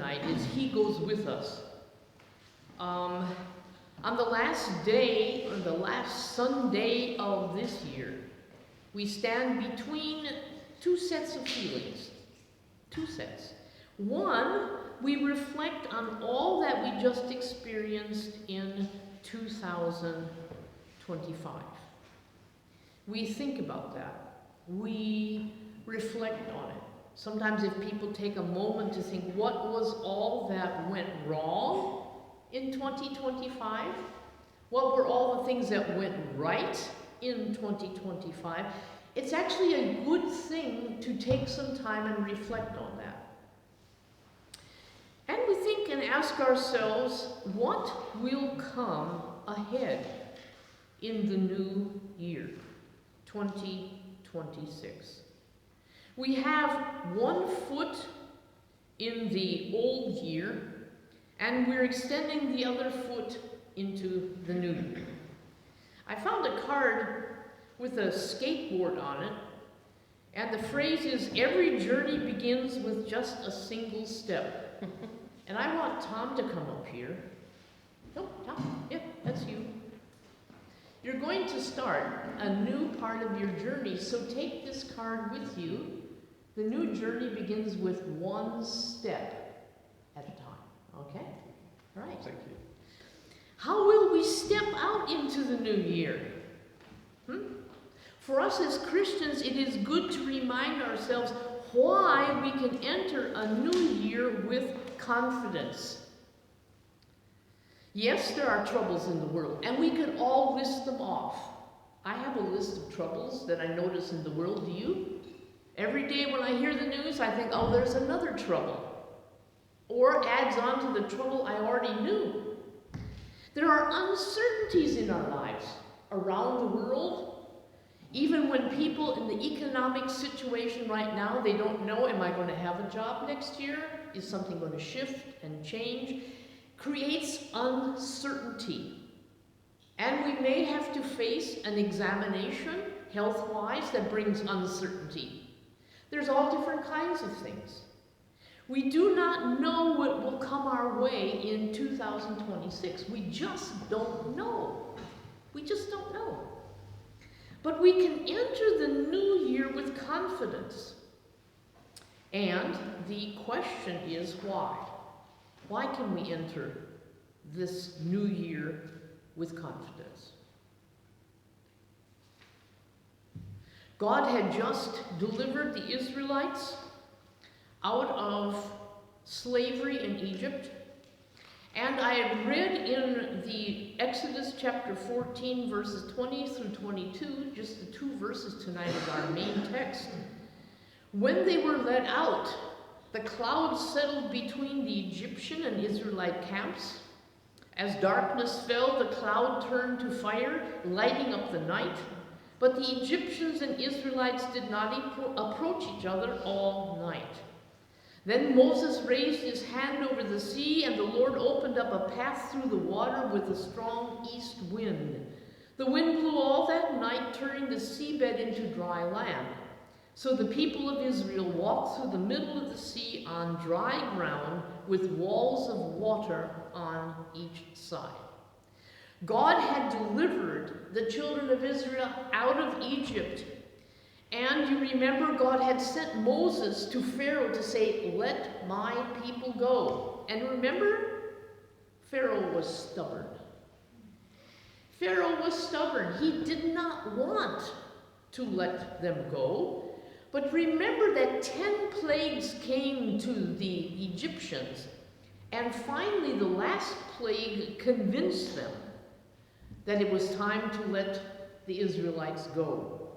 tonight is He goes with us. On the last day, or the last Sunday of this year, we stand between two sets of feelings. Two sets. One, we reflect on all that we just experienced in 2025. We think about that. We reflect on it. Sometimes if people take a moment to think, what was all that went wrong in 2025? What were all the things that went right in 2025? It's actually a good thing to take some time and reflect on that. And we think and ask ourselves, what will come ahead in the new year, 2026? We have one foot in the old year, and we're extending the other foot into the new year. I found a card with a skateboard on it, and the phrase is, every journey begins with just a single step. And I want Tom to come up here. Oh, Tom, yeah, that's you. You're going to start a new part of your journey, so take this card with you. The new journey begins with one step at a time, okay? All right. Thank you. How will we step out into the new year? For us as Christians, it is good to remind ourselves why we can enter a new year with confidence. Yes, there are troubles in the world, and we could all list them off. I have a list of troubles that I notice in the world. Do you? Every day when I hear the news, I think, oh, there's another trouble. Or adds on to the trouble I already knew. There are uncertainties in our lives around the world. Even when people in the economic situation right now, they don't know, am I going to have a job next year? Is something going to shift and change? Creates uncertainty. And we may have to face an examination, health-wise, that brings uncertainty. There's all different kinds of things. We do not know what will come our way in 2026. We just don't know. We just don't know. But we can enter the new year with confidence. And the question is why? Why can we enter this new year with confidence? God had just delivered the Israelites out of slavery in Egypt. And I had read in the Exodus chapter 14, verses 20 through 22, just the two verses tonight is our main text. When they were led out, the clouds settled between the Egyptian and Israelite camps. As darkness fell, the cloud turned to fire, lighting up the night. But the Egyptians and Israelites did not approach each other all night. Then Moses raised his hand over the sea, and the Lord opened up a path through the water with a strong east wind. The wind blew all that night, turning the seabed into dry land. So the people of Israel walked through the middle of the sea on dry ground with walls of water on each side. God had delivered the children of Israel out of Egypt. And you remember God had sent Moses to Pharaoh to say, let my people go. And remember, Pharaoh was stubborn. Pharaoh was stubborn. He did not want to let them go. But remember that 10 plagues came to the Egyptians. And finally, the last plague convinced them that it was time to let the Israelites go.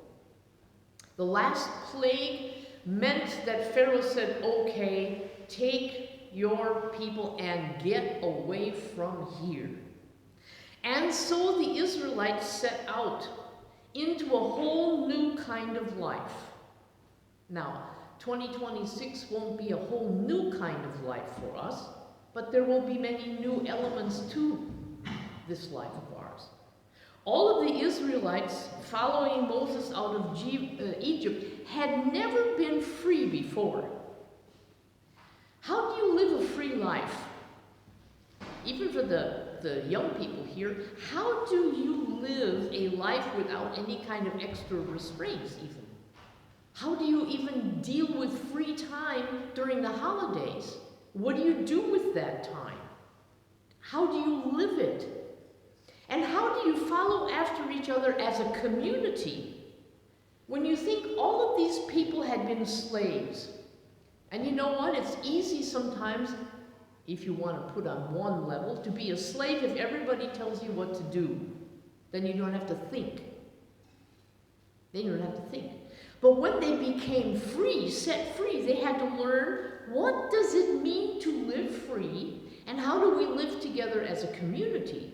The last plague meant that Pharaoh said, okay, take your people and get away from here. And so the Israelites set out into a whole new kind of life. Now, 2026 won't be a whole new kind of life for us, but there will be many new elements to this life of ours. All of the Israelites following Moses out of Egypt had never been free before. How do you live a free life? Even for the young people here, how do you live a life without any kind of extra restraints even? How do you even deal with free time during the holidays? What do you do with that time? How do you live it? And how do you follow after each other as a community when you think all of these people had been slaves? And you know what? It's easy sometimes, if you want to put on one level, to be a slave if everybody tells you what to do. Then you don't have to think. Then you don't have to think. But when they became free, set free, they had to learn, what does it mean to live free, and how do we live together as a community?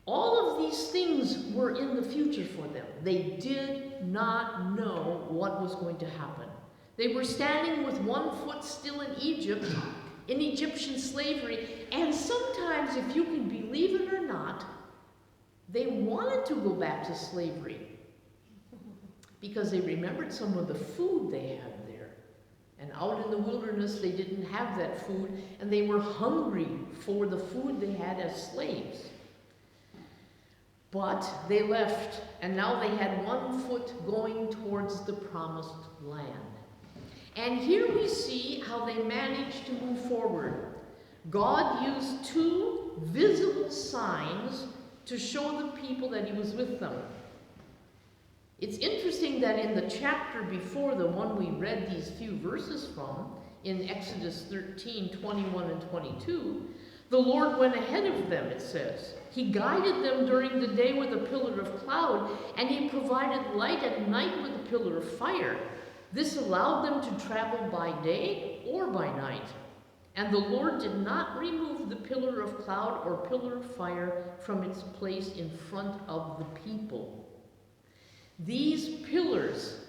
All of these things were in the future for them. They did not know what was going to happen. They were standing with one foot still in Egypt, in Egyptian slavery, and sometimes, if you can believe it or not, they wanted to go back to slavery because they remembered some of the food they had there. And out in the wilderness, they didn't have that food, and they were hungry for the food they had as slaves. But they left, and now they had one foot going towards the promised land. And here we see how they managed to move forward. God used two visible signs to show the people that he was with them. It's interesting that in the chapter before the one we read these few verses from, in Exodus 13, 21 and 22, the Lord went ahead of them, it says. He guided them during the day with a pillar of cloud, and he provided light at night with a pillar of fire. This allowed them to travel by day or by night. And the Lord did not remove the pillar of cloud or pillar of fire from its place in front of the people. These pillars,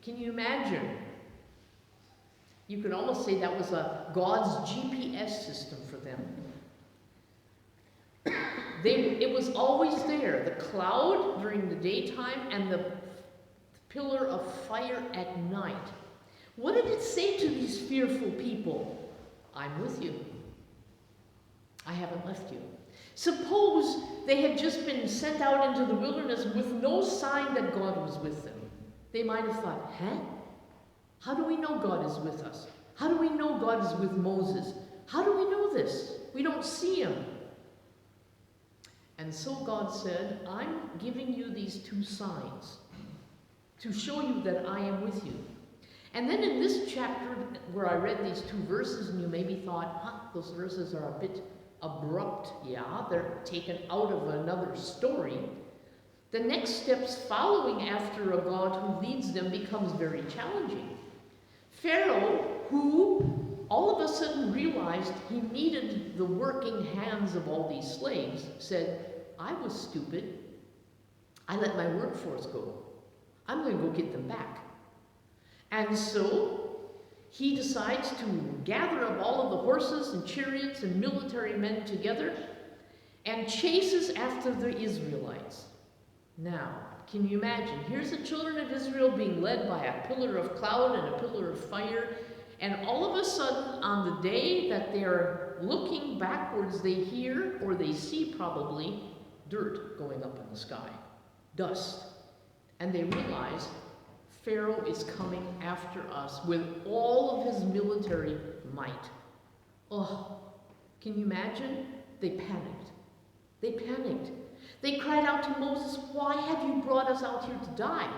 can you imagine? You could almost say that was God's GPS system for them. It was always there, the cloud during the daytime and the pillar of fire at night. What did it say to these fearful people? I'm with you. I haven't left you. Suppose they had just been sent out into the wilderness with no sign that God was with them. They might have thought, how do we know God is with us? How do we know God is with Moses? How do we know this? We don't see him. And so God said, I'm giving you these two signs to show you that I am with you. And then in this chapter where I read these two verses, and you maybe thought, those verses are a bit abrupt. Yeah, they're taken out of another story. The next steps following after a God who leads them becomes very challenging. Pharaoh, who all of a sudden realized he needed the working hands of all these slaves, said, I was stupid. I let my workforce go. I'm going to go get them back. And so he decides to gather up all of the horses and chariots and military men together and chases after the Israelites. Now, can you imagine? Here's the children of Israel being led by a pillar of cloud and a pillar of fire, and all of a sudden, on the day that they're looking backwards, they hear, or they see probably, dirt going up in the sky, dust. And they realize Pharaoh is coming after us with all of his military might. Oh, can you imagine? They panicked. They panicked. They cried out to Moses, why have you brought us out here to die?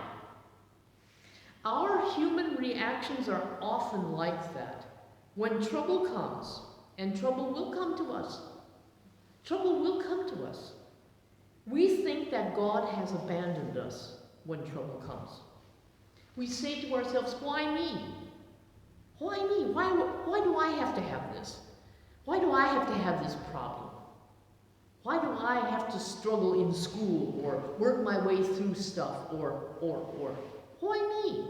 Our human reactions are often like that. When trouble comes, and trouble will come to us, trouble will come to us, we think that God has abandoned us when trouble comes. We say to ourselves, why me? Why me? Why do I have to have this? Why do I have to have this problem? Why do I have to struggle in school or work my way through stuff or? Why me?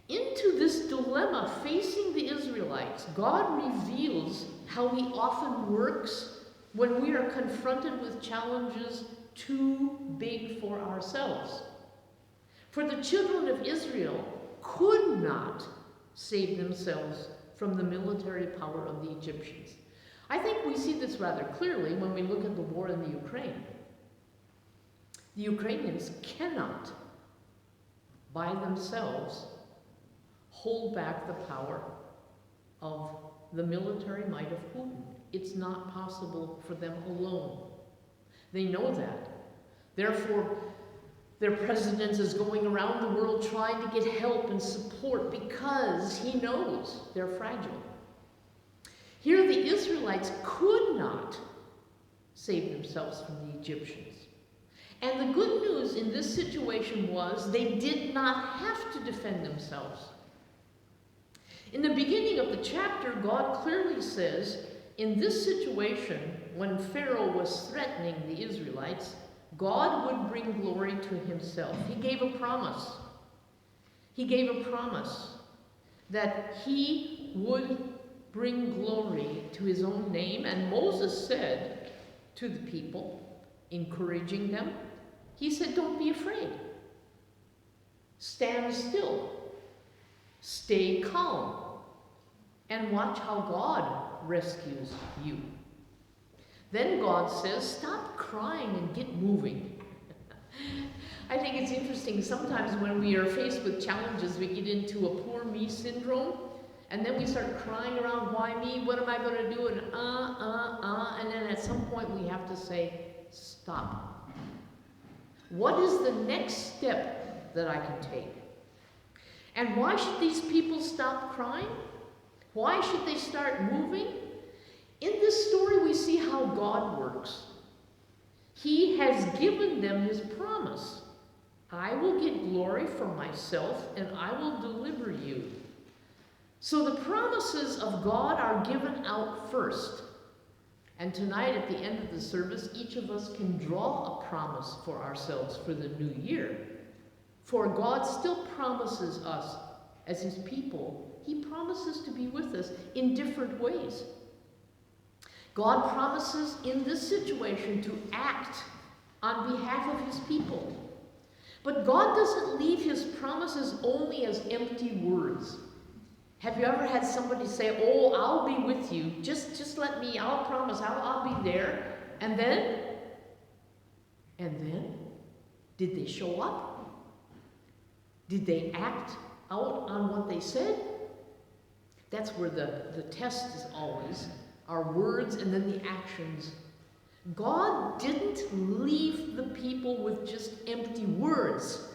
Into this dilemma facing the Israelites, God reveals how he often works when we are confronted with challenges too big for ourselves. For the children of Israel could not save themselves from the military power of the Egyptians. I think we see this rather clearly when we look at the war in the Ukraine. The Ukrainians cannot, by themselves, hold back the power of the military might of Putin. It's not possible for them alone. They know that. Therefore, their president is going around the world trying to get help and support because he knows they're fragile. Here the Israelites could not save themselves from the Egyptians. And the good news in this situation was they did not have to defend themselves. In the beginning of the chapter, God clearly says, in this situation, when Pharaoh was threatening the Israelites, God would bring glory to himself. He gave a promise. He gave a promise that he would bring glory to his own name. And Moses said to the people, encouraging them, he said, don't be afraid. Stand still. Stay calm. And watch how God rescues you. Then God says, stop crying and get moving. I think it's interesting, sometimes when we are faced with challenges, we get into a poor me syndrome, and then we start crying around, why me, what am I going to do, and and then at some point we have to say, stop. What is the next step that I can take? And why should these people stop crying? Why should they start moving? In this story, we see how God works. He has given them his promise. I will get glory for myself, and I will deliver you. So the promises of God are given out first. And tonight, at the end of the service, each of us can draw a promise for ourselves for the new year. For God still promises us, as his people, he promises to be with us in different ways. God promises in this situation to act on behalf of his people. But God doesn't leave his promises only as empty words. Have you ever had somebody say, oh, I'll be with you, just let me, I'll promise, I'll be there. And then, did they show up? Did they act out on what they said? That's where the test is always, our words and then the actions. God didn't leave the people with just empty words.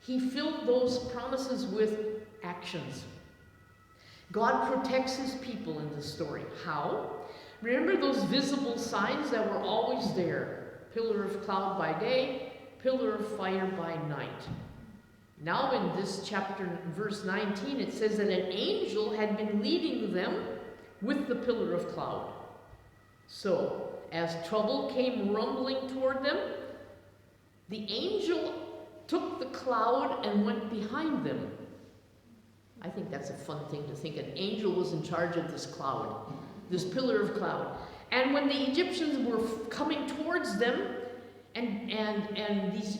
He filled those promises with actions. God protects his people in this story. How? Remember those visible signs that were always there. Pillar of cloud by day, pillar of fire by night. Now in this chapter, verse 19, it says that an angel had been leading them with the pillar of cloud. So, as trouble came rumbling toward them, the angel took the cloud and went behind them. I think that's a fun thing to think. An angel was in charge of this cloud, this pillar of cloud. And when the Egyptians were coming towards them, and these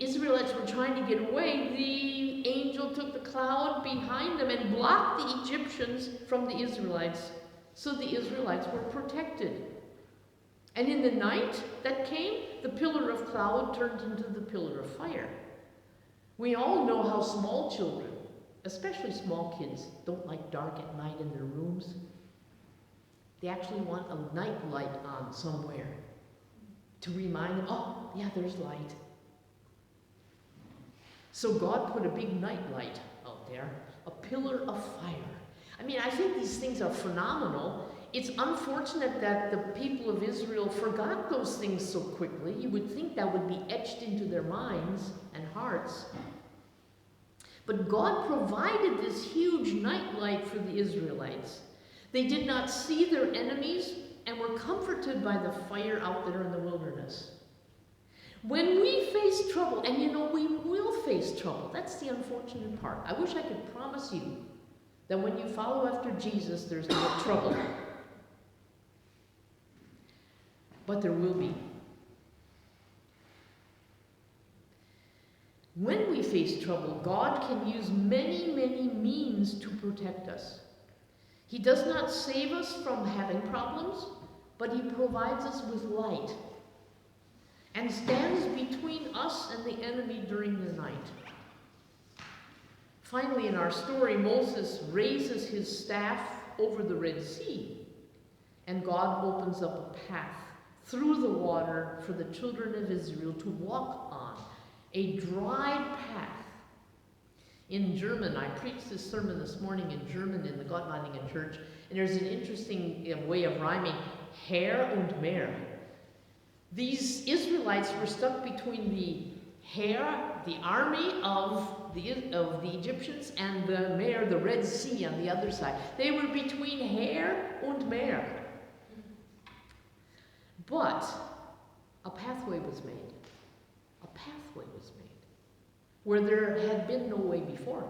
Israelites were trying to get away, the angel took the cloud behind them and blocked the Egyptians from the Israelites, so the Israelites were protected. And in the night that came, the pillar of cloud turned into the pillar of fire. We all know how small children, especially small kids, don't like dark at night in their rooms. They actually want a night light on somewhere to remind them, oh, yeah, there's light. So God put a big night light out there, a pillar of fire. I mean, I think these things are phenomenal. It's unfortunate that the people of Israel forgot those things so quickly. You would think that would be etched into their minds and hearts. But God provided this huge night light for the Israelites. They did not see their enemies and were comforted by the fire out there in the wilderness. When we face trouble, and you know we will face trouble, that's the unfortunate part. I wish I could promise you that when you follow after Jesus, there's no trouble. But there will be. When we face trouble, God can use many, many means to protect us. He does not save us from having problems, but he provides us with light and stands between us and the enemy during the night. Finally, in our story, Moses raises his staff over the Red Sea, and God opens up a path through the water for the children of Israel to walk on, a dried path. In German, I preached this sermon this morning in German in the Gottleiningen Church, and there's an interesting way of rhyming, Heer und Meer. These Israelites were stuck between the Heer, the army of the Egyptians, and the Meer, the Red Sea on the other side. They were between Heer und Meer. But a pathway was made. A pathway was made where there had been no way before.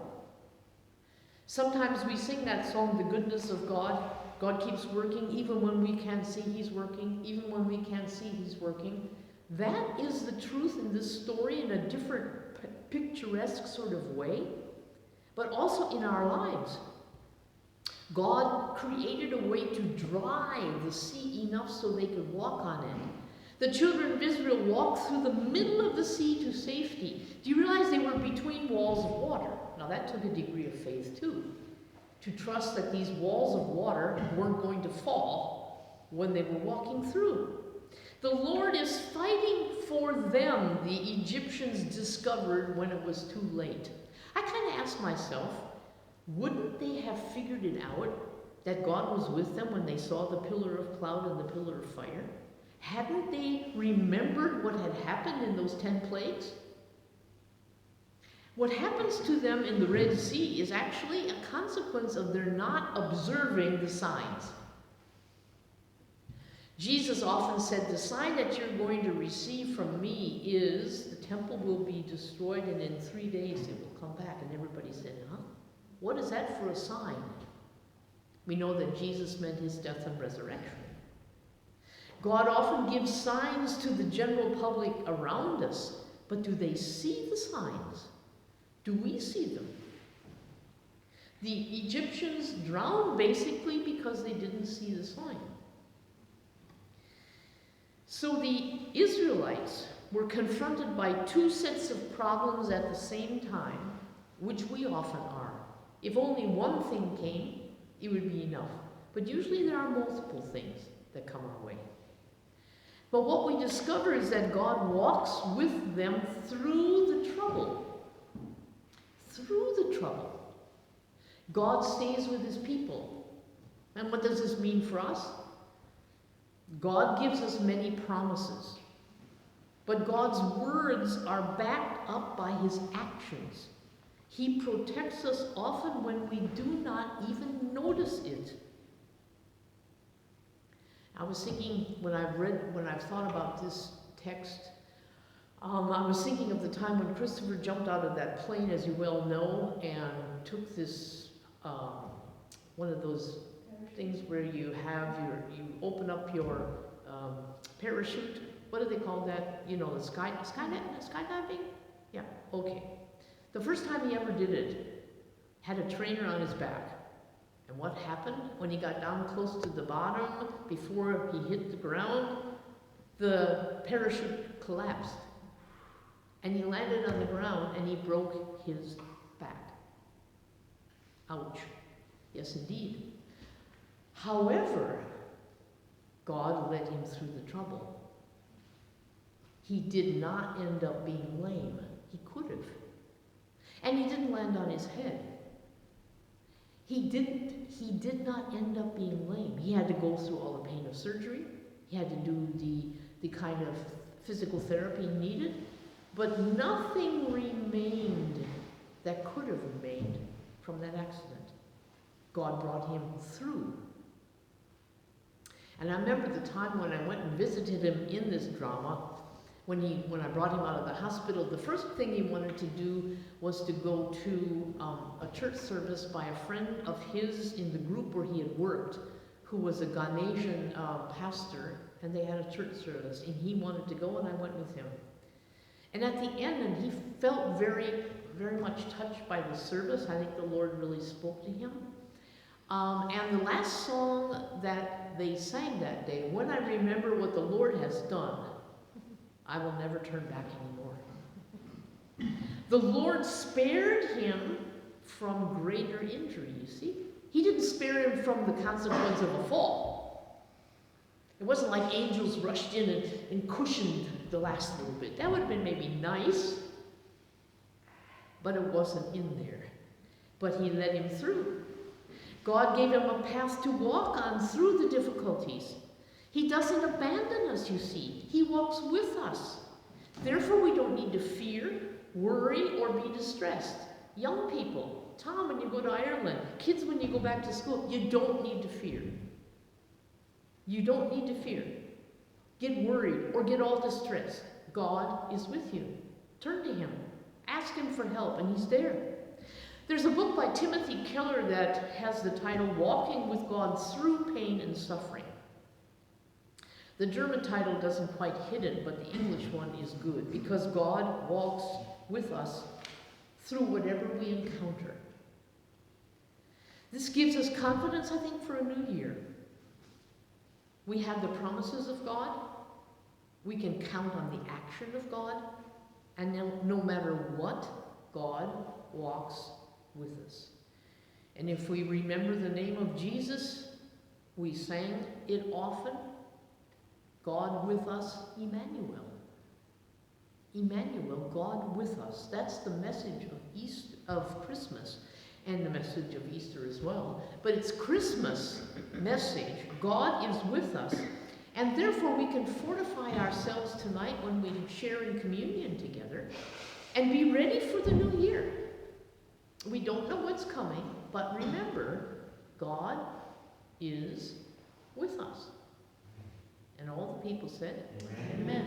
Sometimes we sing that song, The Goodness of God. God keeps working even when we can't see he's working, even when we can't see he's working. That is the truth in this story in a different picturesque sort of way, but also in our lives. God created a way to dry the sea enough so they could walk on it. The children of Israel walked through the middle of the sea to safety. Do you realize they were between walls of water? Now that took a degree of faith too, to trust that these walls of water weren't going to fall when they were walking through. The Lord is fighting for them, the Egyptians discovered when it was too late. I kind of asked myself, wouldn't they have figured it out that God was with them when they saw the pillar of cloud and the pillar of fire? Hadn't they remembered what had happened in those 10 plagues? What happens to them in the Red Sea is actually a consequence of their not observing the signs. Jesus often said, the sign that you're going to receive from me is the temple will be destroyed and in 3 days it will come back. And everybody said, huh? What is that for a sign? We know that Jesus meant his death and resurrection. God often gives signs to the general public around us, but do they see the signs? Do we see them? The Egyptians drowned basically because they didn't see the sign. So the Israelites were confronted by 2 sets of problems at the same time, which we often are. If only one thing came, it would be enough. But usually there are multiple things that come our way. But what we discover is that God walks with them through the trouble. Through the trouble. God stays with his people. And what does this mean for us? God gives us many promises. But God's words are backed up by his actions. He protects us often when we do not even notice it. I was thinking, when I've thought about this text, I was thinking of the time when Christopher jumped out of that plane, as you well know, and took this, one of those things where you open up your parachute. What do they call that? You know, the skydiving? Yeah, okay. The first time he ever did it, had a trainer on his back. And what happened when he got down close to the bottom, before he hit the ground? The parachute collapsed. And he landed on the ground and he broke his back. Ouch. Yes, indeed. However, God led him through the trouble. He did not end up being lame. He could have. And he didn't land on his head. He did not end up being lame. He had to go through all the pain of surgery. He had to do the kind of physical therapy needed. But nothing remained that could have remained from that accident. God brought him through. And I remember the time when I went and visited him in this drama, when I brought him out of the hospital, the first thing he wanted to do was to go to a church service by a friend of his in the group where he had worked, who was a Ghanaian pastor, and they had a church service, and he wanted to go, and I went with him. And at the end, and he felt very, very much touched by the service. I think the Lord really spoke to him. And the last song that they sang that day, "When I Remember What the Lord Has Done, I Will Never Turn Back Anymore." The Lord spared him from greater injury, you see. He didn't spare him from the consequence of a fall. It wasn't like angels rushed in and cushioned the last little bit. That would have been maybe nice, but it wasn't in there. But he led him through. God gave him a path to walk on through the difficulties. He doesn't abandon us, you see. He walks with us. Therefore, we don't need to fear, worry, or be distressed. Young people, Tom, when you go to Ireland, kids, when you go back to school, you don't need to fear. You don't need to fear. Get worried or get all distressed. God is with you. Turn to him. Ask him for help, and he's there. There's a book by Timothy Keller that has the title, Walking with God Through Pain and Suffering. The German title doesn't quite hit it, but the English one is good, because God walks with us through whatever we encounter. This gives us confidence, I think, for a new year. We have the promises of God. We can count on the action of God. And no matter what, God walks with us. And if we remember the name of Jesus, we sang it often, God with us, Emmanuel. Emmanuel, God with us. That's the message of of Christmas, and the message of Easter as well. But it's Christmas message. God is with us, and therefore we can fortify ourselves tonight when we share in communion together and be ready for the new year. We don't know what's coming, but remember, God is with us. And all the people said, Amen. Amen.